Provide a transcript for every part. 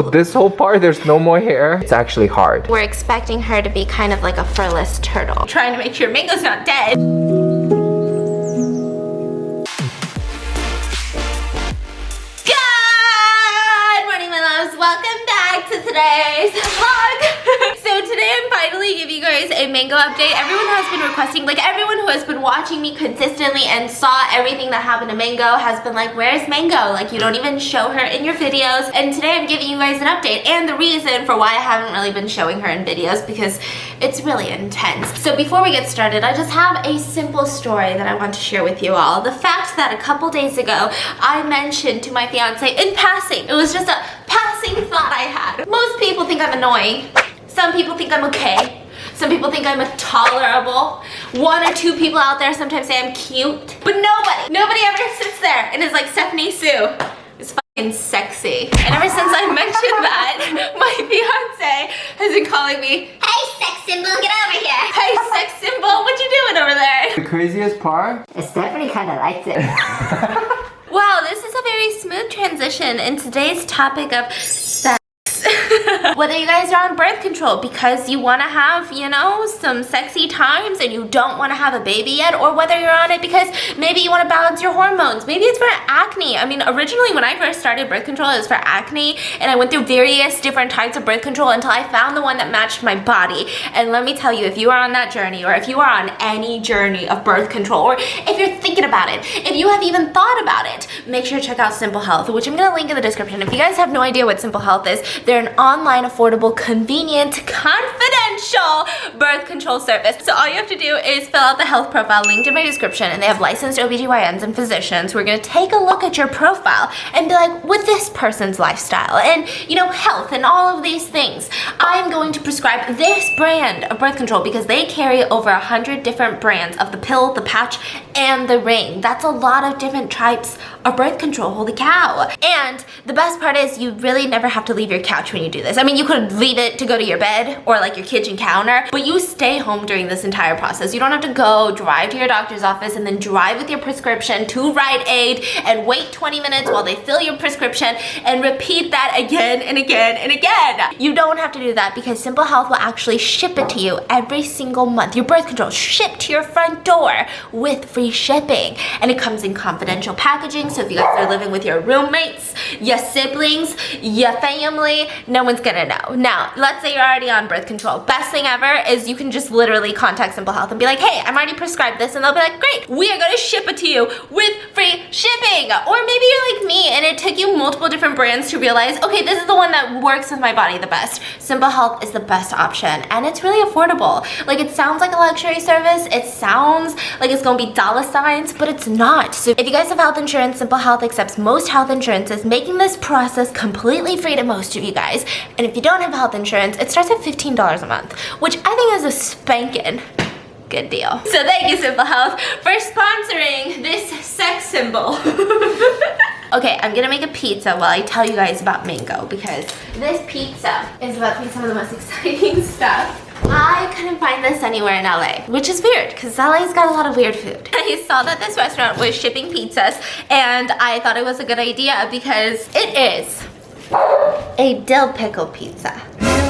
This whole part, there's no more hair. It's actually hard. We're expecting her to be kind of like a furless turtle. Trying to make sure Mango's not dead. Welcome back to today's vlog. So today I'm finally giving you guys a Mango update. Everyone has been requesting, like everyone who has been watching me consistently and saw everything that happened to Mango has been like, where's Mango? Like, you don't even show her in your videos. And today I'm giving you guys an update and the reason for why I haven't really been showing her in videos, because it's really intense. So before we get started, I just have a simple story that I want to share with you all. The fact that a couple days ago I mentioned to my fiance in passing, it was just a passing thought I had. Most people think I'm annoying. Some people think I'm okay. Some people think I'm tolerable. One or two people out there sometimes say I'm cute. But nobody ever sits there and is like, Stephanie Sue is fucking sexy. And ever since I mentioned that, my fiance has been calling me, hey sex symbol, get over here. Hey sex symbol, what you doing over there? The craziest part? Stephanie kind of likes it. Wow, this is a very smooth transition in today's topic of sex. Whether you guys are on birth control because you want to have, you know, some sexy times and you don't want to have a baby yet, or whether you're on it because maybe you want to balance your hormones. Maybe it's for acne. I mean, originally when I first started birth control, it was for acne, and I went through various different types of birth control until I found the one that matched my body. And let me tell you, if you are on that journey, or if you are on any journey of birth control, or if you're thinking about it, if you have even thought about it, make sure to check out Simple Health, which I'm going to link in the description. If you guys have no idea what Simple Health is, they're an online, affordable, convenient, confidential birth control service. So all you have to do is fill out the health profile linked in my description, and they have licensed OBGYNs and physicians who are going to take a look at your profile and be like, with this person's lifestyle and, you know, health and all of these things, I'm going to prescribe this brand of birth control, because they carry over 100 different brands of the pill, the patch, and the ring. That's a lot of different types of birth control, holy cow. And the best part is you really never have to leave your couch when you do this. I mean, you could leave it to go to your bed or like your kitchen counter, but you stay home during this entire process. You don't have to go drive to your doctor's office and then drive with your prescription to Rite Aid and wait 20 minutes while they fill your prescription and repeat that again and again and again. You don't have to do that, because Simple Health will actually ship it to you every single month. Your birth control shipped to your front door with free shipping, and it comes in confidential packaging. So if you guys are living with your roommates, your siblings, your family, no one's gonna know. Now, let's say you're already on birth control. Best thing ever is you can just literally contact Simple Health and be like, hey, I'm already prescribed this, and they'll be like, great, we are gonna ship it to you with free shipping. Or maybe you're like me and it took you multiple different brands to realize, okay, this is the one that works with my body the best. Simple Health is the best option, and it's really affordable. Like, it sounds like a luxury service, it sounds like it's gonna be dollar signs, but it's not. So if you guys have health insurance, Simple Health accepts most health insurances, making this process completely free to most of you guys. And if you don't have health insurance, it starts at $15 a month, which I think is a spanking good deal. So thank you, Simple Health, for sponsoring this sex symbol. Okay, I'm gonna make a pizza while I tell you guys about Mango, because this pizza is about to be some of the most exciting stuff. I couldn't find this anywhere in LA, which is weird because LA's got a lot of weird food. I saw that this restaurant was shipping pizzas, and I thought it was a good idea because it is a dill pickle pizza.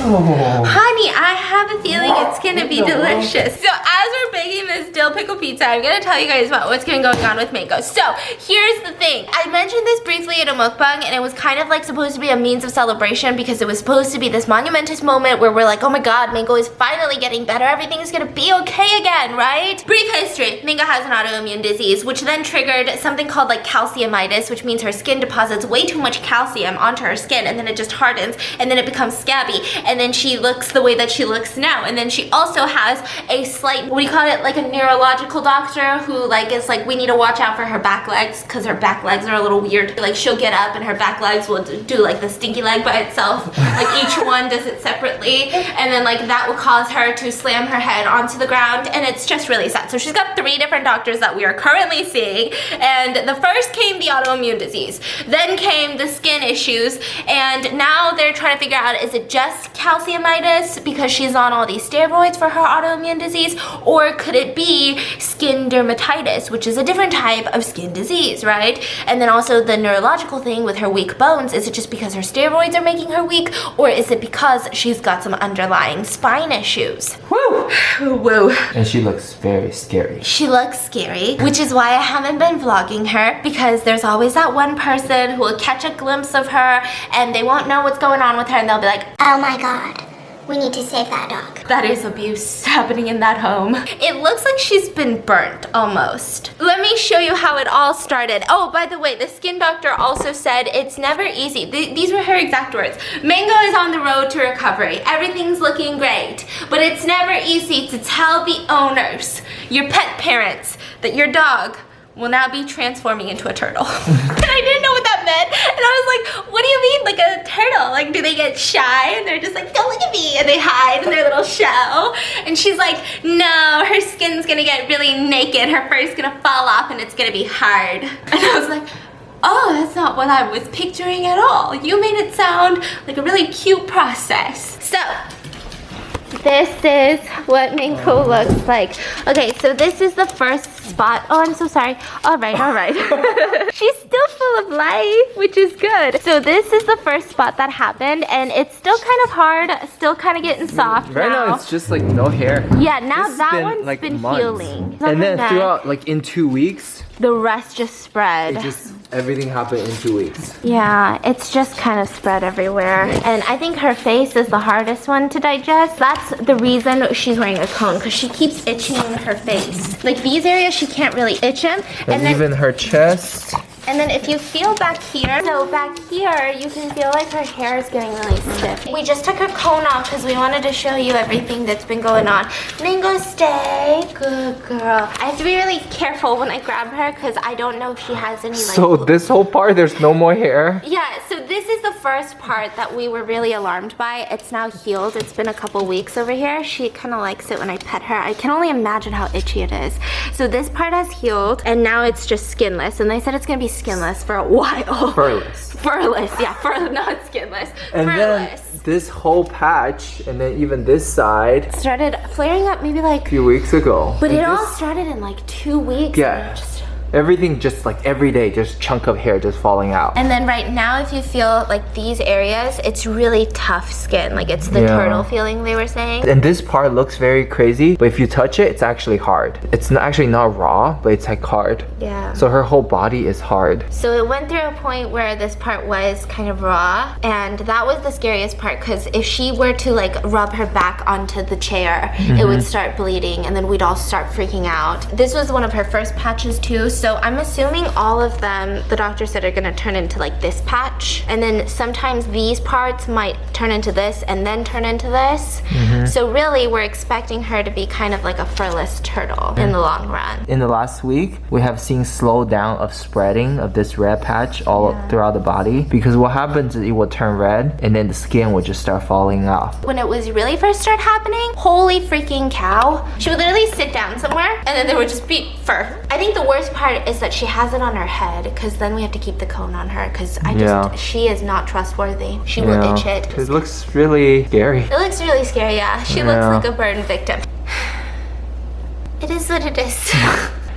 Honey, I have a feeling it's gonna be delicious. So as we're baking this dill pickle pizza, I'm gonna tell you guys about what's going on with Mango. So here's the thing. I mentioned this briefly in a mukbang, and it was kind of like supposed to be a means of celebration, because it was supposed to be this monumentous moment where we're like, oh my god, Mango is finally getting better. Everything's gonna be okay again, right? Brief history. Mango has an autoimmune disease, which then triggered something called like calciumitis, which means her skin deposits way too much calcium onto her skin, and then it just hardens, and then it becomes scabby, and then she looks the way that she looks now. And then she also has a slight, what do you call it, like a neurological doctor who like is like, we need to watch out for her back legs because her back legs are a little weird. Like, she'll get up and her back legs will do like the stinky leg by itself. Like, each one does it separately, and then like that will cause her to slam her head onto the ground, and it's just really sad. So she's got 3 different doctors that we are currently seeing, and the first came the autoimmune disease, then came the skin issues, and now they're trying to figure out, is it just calciumitis because she's on all these steroids for her autoimmune disease? Or could it be skin dermatitis, which is a different type of skin disease, right? And then also the neurological thing with her weak bones, is it just because her steroids are making her weak, or is it because she's got some underlying spine issues? Woo! Woo. And she looks very scary. She looks scary, which is why I haven't been vlogging her, because there's always that one person who will catch a glimpse of her and they won't know what's going on with her and they'll be like, oh my god, we need to save that dog. that is abuse happening in that home. It looks like she's been burnt almost. Let me show you how it all started. Oh, by the way, the skin doctor also said it's never easy. These were her exact words. Mango is on the road to recovery. Everything's looking great, but it's never easy to tell the owners, your pet parents, that your dog will now be transforming into a turtle. And I didn't know what that meant. And I was like, what do you mean, like a turtle? Like, do they get shy? And they're just like, don't look at me. And they hide in their little shell. And she's like, no, her skin's gonna get really naked. Her fur's gonna fall off and it's gonna be hard. And I was like, oh, that's not what I was picturing at all. You made it sound like a really cute process. So, this is what Mango looks like. Okay, so this is the first spot. Oh, I'm so sorry. All right. She's still full of life, which is good. So this is the first spot that happened, and it's still kind of hard, still kind of getting soft Right now it's just like no hair. Yeah, now This that been, one's like, been months. healing. And then throughout, like in 2 weeks, the rest just spread. everything happened in 2 weeks. Yeah, it's just kind of spread everywhere. And I think her face is the hardest one to digest. That's the reason she's wearing a cone, because she keeps itching her face. Like these areas, she can't really itch them. And even her chest. And then if you feel back here, so back here, you can feel like her hair is getting really stiff. We just took her cone off because we wanted to show you everything that's been going on. Mango, stay. Good girl. I have to be really careful when I grab her because I don't know if she has any like... So this whole part, there's no more hair? Yeah, so this is the first part that we were really alarmed by. It's now healed. It's been a couple weeks over here. She kind of likes it when I pet her. I can only imagine how itchy it is. So this part has healed and now it's just skinless. And they said it's going to be skinless for a while. Furless. Furless, yeah, not skinless. And Furless. then this whole patch, and then even this side, Started flaring up maybe like... a few weeks ago. But And it all this- started in like 2 weeks. Yeah. Everything just like every day, just chunk of hair just falling out. And then right now, if you feel like these areas, it's really tough skin. Like it's the turtle feeling they were saying. And this part looks very crazy, but if you touch it, it's actually hard. It's not, actually not raw, but it's like hard. Yeah. So her whole body is hard. So it went through a point where this part was kind of raw, and that was the scariest part because if she were to like rub her back onto the chair, it would start bleeding and then we'd all start freaking out. This was one of her first patches too, so I'm assuming all of them, the doctor said, are gonna turn into like this patch, and then sometimes these parts might turn into this and then turn into this. So really we're expecting her to be kind of like a furless turtle in the long run. In the last week, we have seen slow down of spreading of this red patch all throughout the body, because what happens is it will turn red and then the skin will just start falling off. When it was really first started happening, holy freaking cow, she would literally sit down somewhere and then there would just be fur. I think the worst part is that she has it on her head, because then we have to keep the cone on her because she is not trustworthy. She will itch it. It looks really scary. It looks really scary, yeah. She looks like a burn victim. It is what it is.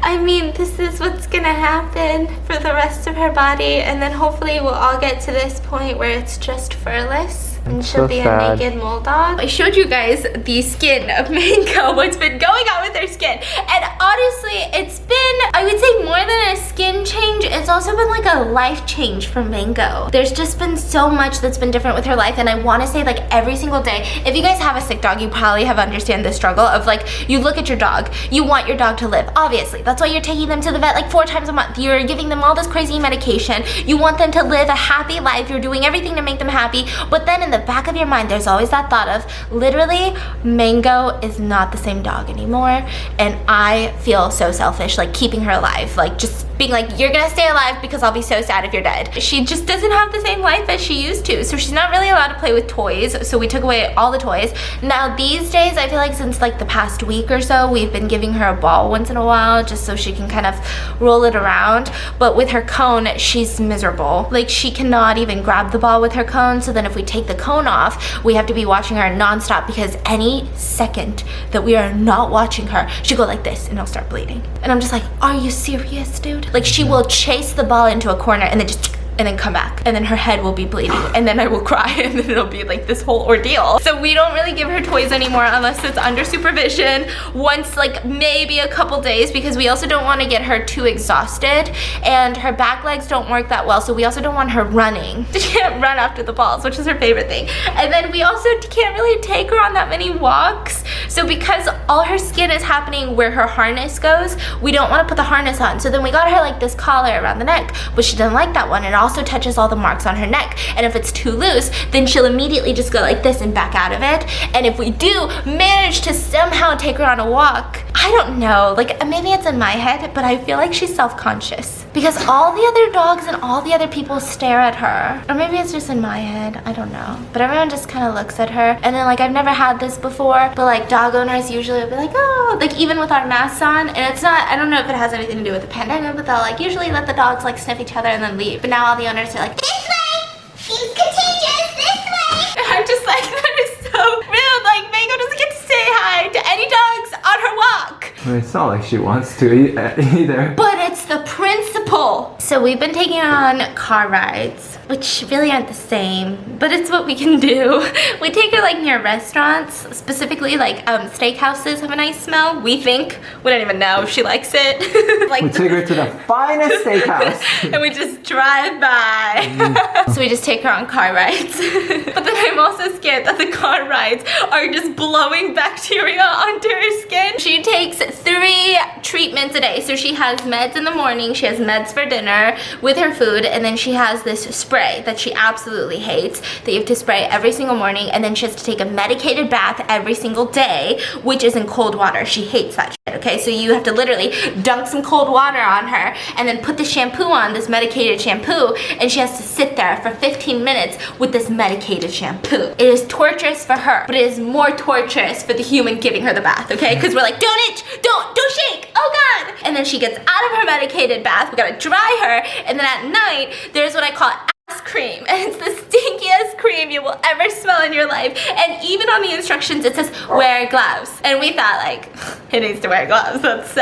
I mean, this is what's gonna happen for the rest of her body, and then hopefully we'll all get to this point where it's just furless and she'll be a naked mole dog. I showed you guys the skin of Mango, what's been going on with her skin, and honestly, it's been, I would say, more than a skin change, it's also been like a life change for Mango. There's just been so much that's been different with her life, and I want to say like every single day, if you guys have a sick dog, you probably have understand the struggle of like, you look at your dog, you want your dog to live, obviously. That's why you're taking them to the vet like 4 times a month. You're giving them all this crazy medication. You want them to live a happy life. You're doing everything to make them happy. But then in the back of your mind, there's always that thought of, literally, Mango is not the same dog anymore. And I feel so selfish, like keeping her alive. Like just being like, you're gonna stay alive because I'll be so sad if you're dead. She just doesn't have the same life as she used to, so she's not really allowed to play with toys, so we took away all the toys. Now these days, I feel like since like the past week or so, we've been giving her a ball once in a while just so she can kind of roll it around, but with her cone, she's miserable. Like she cannot even grab the ball with her cone, so then if we take the cone off, we have to be watching her nonstop because any second that we are not watching her, she'll go like this and it'll start bleeding. And I'm just like, are you serious, dude? Like she will chase the ball into a corner and then just and then come back, and then her head will be bleeding, and then I will cry, and then it'll be like this whole ordeal. So we don't really give her toys anymore unless it's under supervision, once like maybe a couple days, because we also don't want to get her too exhausted, and her back legs don't work that well, so we also don't want her running. She can't run after the balls, which is her favorite thing. And then we also can't really take her on that many walks, so because all her skin is happening where her harness goes, we don't want to put the harness on. So then we got her like this collar around the neck, but she doesn't like that one. It also touches all the marks on her neck, and if it's too loose, then she'll immediately just go like this and back out of it. And if we do manage to somehow take her on a walk, I don't know, like maybe it's in my head, but I feel like she's self-conscious because all the other dogs and all the other people stare at her, or maybe it's just in my head, I don't know, but everyone just kind of looks at her. And then like I've never had this before, but like dog owners usually will be like, oh, like even with our masks on, and it's not, I don't know if it has anything to do with the pandemic, but they'll like usually let the dogs like sniff each other and then leave. But now all the owners are like, This way! Seems contagious! This way! and I'm just like, that is so rude. Like Mango doesn't get to say hi to any dogs on her walk. I mean, it's not like she wants to either. But it's the principle. So we've been taking on car rides, which really aren't the same, but it's what we can do. We take her like near restaurants, specifically like steakhouses have a nice smell, we think. We don't even know if she likes it. Like We take her to the finest steakhouse. and we just drive by. So we just take her on car rides. But then I'm also scared that the car rides are just blowing bacteria onto her skin. She takes 3 treatments a day. So she has meds in the morning, she has meds for dinner with her food, and then she has this spray that she absolutely hates that you have to spray every single morning, and then she has to take a medicated bath every single day, which is in cold water. She hates that shit, okay? So you have to literally dunk some cold water on her and then put the shampoo on, this medicated shampoo, and she has to sit there for 15 minutes with this medicated shampoo. It is torturous for her, but it is more torturous for the human giving her the bath, okay? Because we're like, don't itch, don't shake, oh God. And then she gets out of her medicated bath, we gotta dry her, and then at night, there's what I call ass cream, and it's the stinkiest cream you will ever smell in your life. And even on the instructions, it says wear gloves. And we thought like, it needs to wear gloves. That's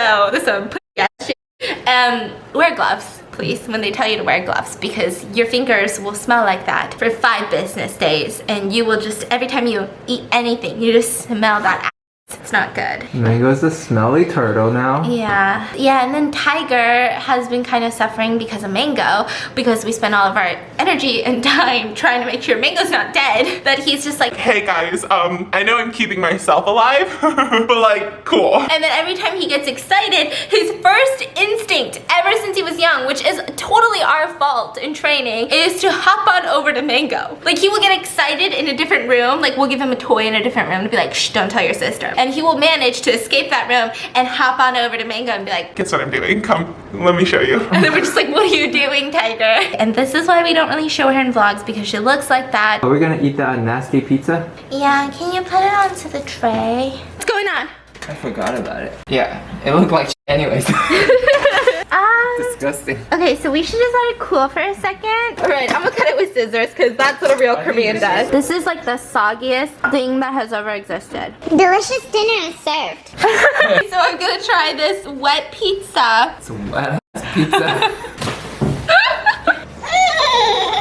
some putty ass shit. Wear gloves, please, when they tell you to wear gloves, because your fingers will smell like that for 5 business days, and you will just, every time you eat anything, you just smell that ass. It's not good. Mango's a smelly turtle now. Yeah, and then Tiger has been kind of suffering because of Mango, because we spend all of our energy and time trying to make sure Mango's not dead, that he's just like, hey guys, I know I'm keeping myself alive, but like, cool. and then every time he gets excited, his first instinct ever since he was young, which is totally our fault in training, is to hop on over to Mango. Like he will get excited in a different room, like we'll give him a toy in a different room to be like, shh, don't tell your sister. And he will manage to escape that room and hop on over to Mango and be like, Guess what I'm doing? Come, let me show you. and then we're just like, what are you doing, Tiger? And this is why we don't really show her in vlogs, because she looks like that. Are we gonna eat that nasty pizza? Yeah, can you put it onto the tray? What's going on? I forgot about it. Yeah, it looked like anyways. Disgusting. Okay, so we should just let it cool for a second. All right, I'm gonna cut it with scissors because that's what a real Korean does. This is like the soggiest thing that has ever existed. Delicious dinner is served. So I'm gonna try this wet pizza. It's a wet ass pizza.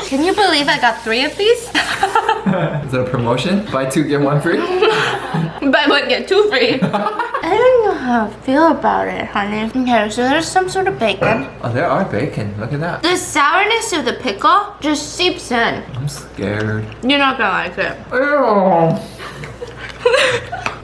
Can you believe I got 3 of these? Is it a promotion? Buy 2 get 1 free? Buy 1 get 2 free. I don't know how I feel about it, honey. Okay, so there's some sort of bacon. Oh, there are bacon. Look at that. The sourness of the pickle just seeps in. I'm scared. You're not gonna like it. Ew.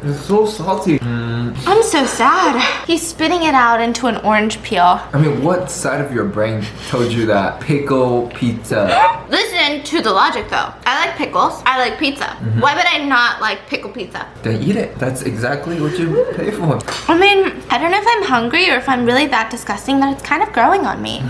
It's so salty. I'm so sad. He's spitting it out into an orange peel. I mean, what side of your brain told you that pickle pizza? Listen to the logic though. I like pickles. I like pizza. Why would I not like pickle pizza? Then eat it. That's exactly what you pay for. I mean, I don't know if I'm hungry or if I'm really that disgusting that it's kind of growing on me.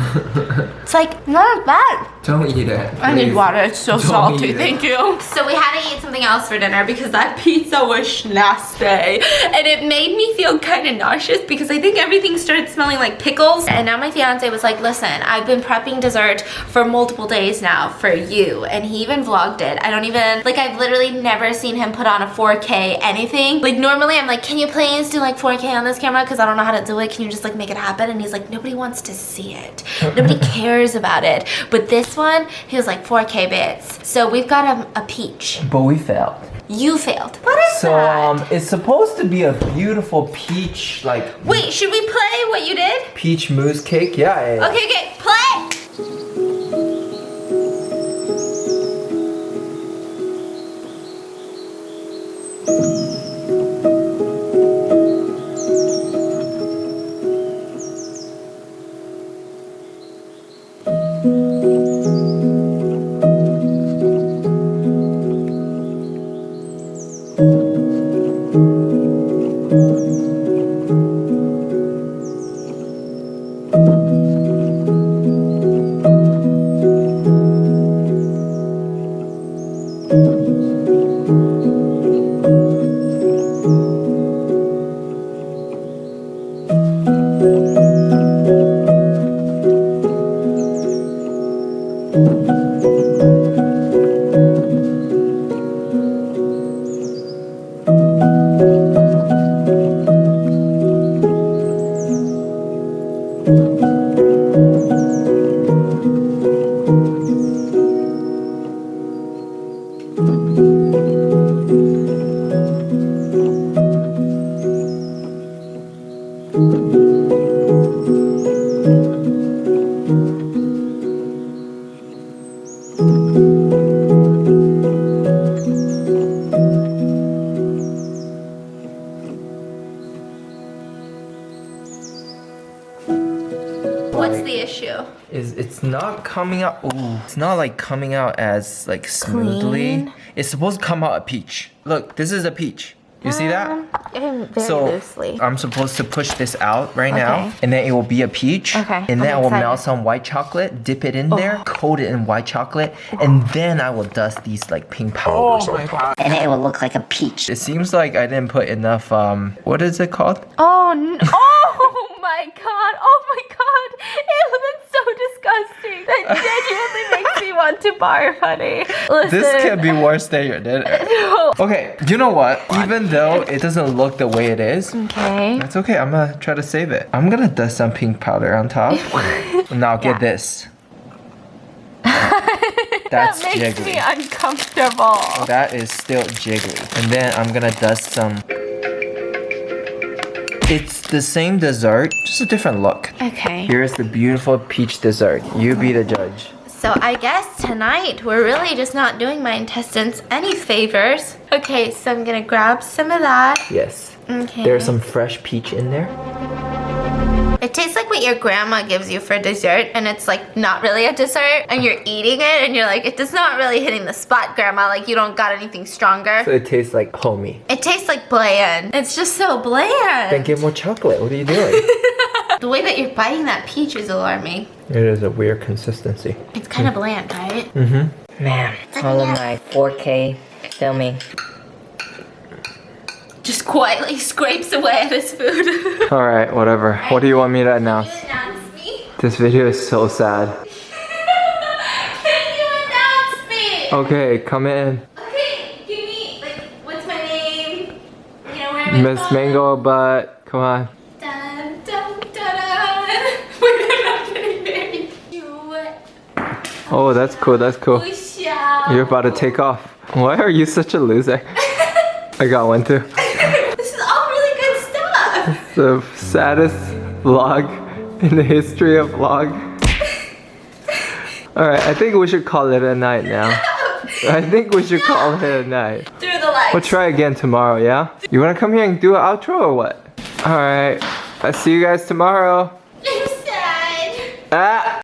It's like, not bad. Don't eat it. I need please. water. It's so Don't salty. eat it. Thank you. So we had to eat something else for dinner because that pizza was nasty. And it made me feel kind of nauseous because I think everything started smelling like pickles. And now my fiance was like, listen, I've been prepping dessert for multiple days now for you. And he even vlogged it. I don't even, like, I've literally never seen him put on a 4K anything. Like, normally I'm like, can you please do like 4K on this camera? Because I don't know how to do it. Can you just like make it happen? And he's like, nobody wants to see it. Nobody cares about it. But this one, he was like 4K bits. So we've got a peach. But we failed. You failed. What is So that? it's supposed to be a beautiful peach, like Wait, should we play what you did? peach mousse cake. Yeah. Okay, play! What's the issue? It's not coming out. Ooh, it's not like coming out as like smoothly. Clean. It's supposed to come out a peach. Look, this is a peach. You see that? Very So loosely. I'm supposed to push this out right now, Okay. and then it will be a peach. Okay, And then I'm I will excited. melt some white chocolate, dip it in there, coat it in white chocolate, and then I will dust these like pink powders. Oh my god. And it will look like a peach. It seems like I didn't put enough. What is it called? Oh, oh my god. Oh my god. Ew, that's so disgusting. That genuinely makes me want to barf, honey. Listen. This can be worse than your dinner. No. Okay, you know what? Even though it doesn't look the way it is, Okay. that's okay. I'm gonna try to save it. I'm gonna dust some pink powder on top. Now get Yeah. this. That's That makes jiggly. me uncomfortable. That is still jiggly. And then I'm gonna dust some. It's the same dessert, just a different look. Okay. Here's the beautiful peach dessert. You be the judge. So I guess tonight we're really just not doing my intestines any favors. Okay, so I'm gonna grab some of that. Yes. Okay. There's some fresh peach in there. It tastes like what your grandma gives you for dessert, and it's like not really a dessert, and you're eating it, and you're like, it's not really hitting the spot, grandma. Like you don't got anything stronger. So it tastes like homey. It tastes like bland. It's just so bland. Then get more chocolate. What are you doing? The way that you're biting that peach is alarming. It is a weird consistency. It's kind of bland, right? Man, all of my 4K filming. Just quietly scrapes away at his food. Alright, whatever. What do you want me to announce? Can you announce me? This video is so sad. Can you announce me? Okay, come in. Okay, give me, like, what's my name? You know, where am I Miss from? Mango Butt. Come on. Dun, dun, dun, dun. Wait, I'm not getting married. Oh, that's cool. That's cool. Usha. You're about to take off. Why are you such a loser? I got one too. This is all really good stuff. The saddest vlog in the history of vlog. Alright, I think we should call it a night now. I think we should call it a night. Through the legs. We'll try again tomorrow, yeah? You wanna come here and do an outro or what? Alright. I'll see you guys tomorrow. I'm sad. Ah!